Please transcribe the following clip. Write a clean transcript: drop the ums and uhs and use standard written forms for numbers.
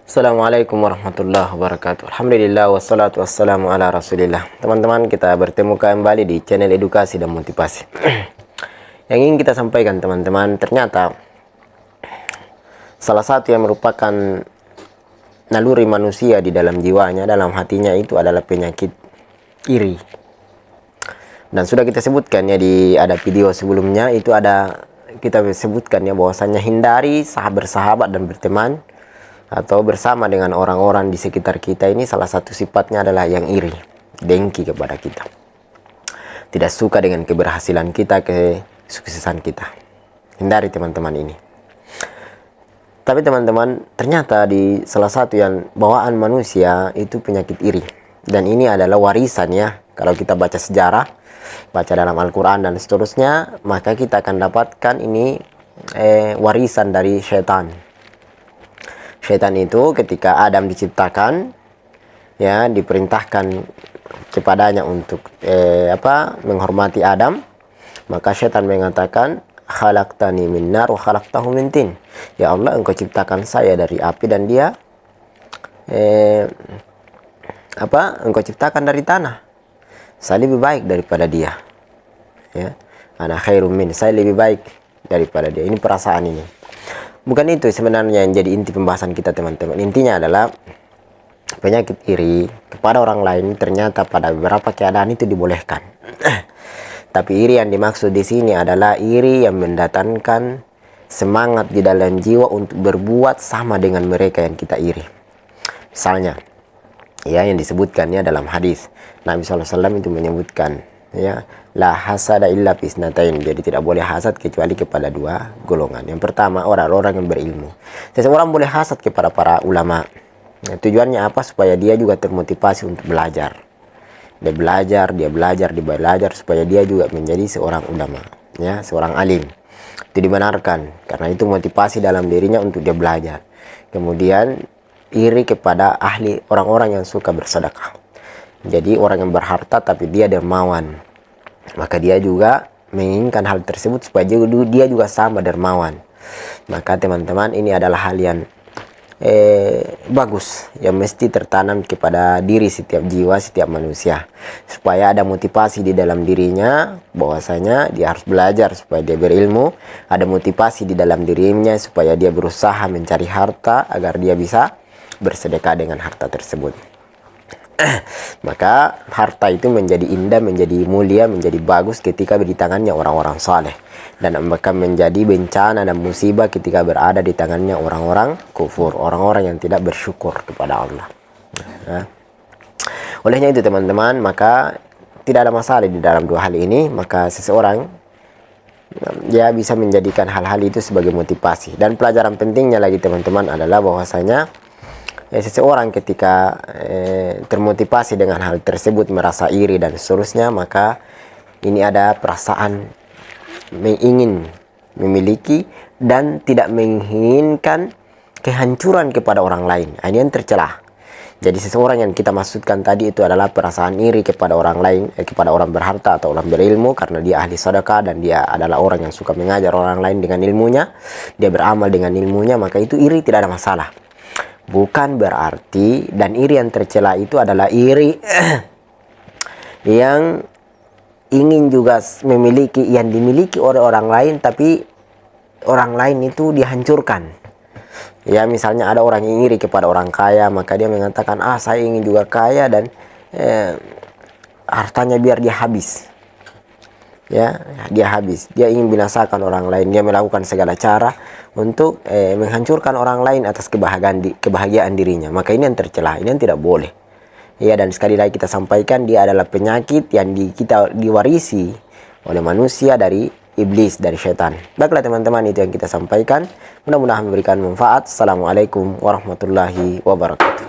Assalamualaikum warahmatullahi wabarakatuh. Alhamdulillah wassalatu wassalamu ala rasulillah. Teman-teman, kita bertemu kembali di channel edukasi dan motivasi. Yang ingin kita sampaikan teman-teman, ternyata salah satu yang merupakan naluri manusia di dalam jiwanya, dalam hatinya itu adalah penyakit iri. Dan sudah kita sebutkan ya di ada video sebelumnya, itu ada kita sebutkan ya bahwasanya hindari bersahabat dan berteman atau bersama dengan orang-orang di sekitar kita ini, salah satu sifatnya adalah yang iri, dengki kepada kita, tidak suka dengan keberhasilan kita, kesuksesan kita. Hindari teman-teman ini. Tapi teman-teman, ternyata di salah satu yang bawaan manusia itu penyakit iri, dan ini adalah warisan ya. Kalau kita baca sejarah, baca dalam Al-Quran dan seterusnya, maka kita akan dapatkan ini warisan dari syaitan. Syaitan itu ketika Adam diciptakan, ya, diperintahkan kepadanya untuk menghormati Adam, maka syaitan mengatakan, khalaqtani min nar wa khalaqtahu min tin. Ya Allah, engkau ciptakan saya dari api dan dia engkau ciptakan dari tanah. Saya lebih baik daripada dia. Ya, ana khairum min, saya lebih baik daripada dia. Ini perasaan ini. Bukan itu sebenarnya yang jadi inti pembahasan kita teman-teman. Intinya adalah penyakit iri kepada orang lain ternyata pada beberapa keadaan itu dibolehkan. Tapi iri yang dimaksud di sini adalah iri yang mendatangkan semangat di dalam jiwa untuk berbuat sama dengan mereka yang kita iri. Misalnya, ya, yang disebutkannya dalam hadis Nabi SAW itu menyebutkan, ya, la hasada illa fisnatain. Jadi tidak boleh hasad kecuali kepada dua golongan. Yang pertama, orang-orang yang berilmu. Seseorang boleh hasad kepada para ulama. Nah, tujuannya apa? Supaya dia juga termotivasi untuk belajar. Dia belajar supaya dia juga menjadi seorang ulama, ya, seorang alim. Itu dibenarkan karena itu motivasi dalam dirinya untuk dia belajar. Kemudian iri kepada ahli, orang-orang yang suka bersedekah. Jadi orang yang berharta tapi dia dermawan, maka dia juga menginginkan hal tersebut supaya dia juga sama dermawan. Maka teman-teman, ini adalah hal yang bagus yang mesti tertanam kepada diri setiap jiwa, setiap manusia, supaya ada motivasi di dalam dirinya bahwasanya dia harus belajar supaya dia berilmu. Ada motivasi di dalam dirinya supaya dia berusaha mencari harta agar dia bisa bersedekah dengan harta tersebut. Maka harta itu menjadi indah, menjadi mulia, menjadi bagus ketika di tangannya orang-orang saleh, dan akan menjadi bencana dan musibah ketika berada di tangannya orang-orang kufur, orang-orang yang tidak bersyukur kepada Allah. Nah, olehnya itu teman-teman, maka tidak ada masalah di dalam dua hal ini. Maka seseorang ya bisa menjadikan hal-hal itu sebagai motivasi. Dan pelajaran pentingnya lagi teman-teman adalah bahwasanya seseorang ketika termotivasi dengan hal tersebut, merasa iri dan seterusnya, maka ini ada perasaan ingin memiliki dan tidak menginginkan kehancuran kepada orang lain. Ini yang tercela. Jadi seseorang yang kita maksudkan tadi itu adalah perasaan iri kepada orang lain, kepada orang berharta atau orang berilmu, karena dia ahli sedekah dan dia adalah orang yang suka mengajar orang lain dengan ilmunya, dia beramal dengan ilmunya, maka itu iri, tidak ada masalah. Bukan berarti, dan iri yang tercela itu adalah iri yang ingin juga memiliki yang dimiliki oleh orang lain, tapi orang lain itu dihancurkan. Ya, misalnya ada orang yang iri kepada orang kaya, maka dia mengatakan, saya ingin juga kaya dan hartanya biar dia habis. Ya, dia habis. Dia ingin binasakan orang lain. Dia melakukan segala cara untuk menghancurkan orang lain atas kebahagiaan dirinya. Maka ini yang tercela, ini yang tidak boleh. Ya, dan sekali lagi kita sampaikan, dia adalah penyakit yang kita diwarisi oleh manusia dari iblis, dari syaitan. Baiklah teman-teman, itu yang kita sampaikan. Mudah-mudahan memberikan manfaat. Assalamualaikum warahmatullahi wabarakatuh.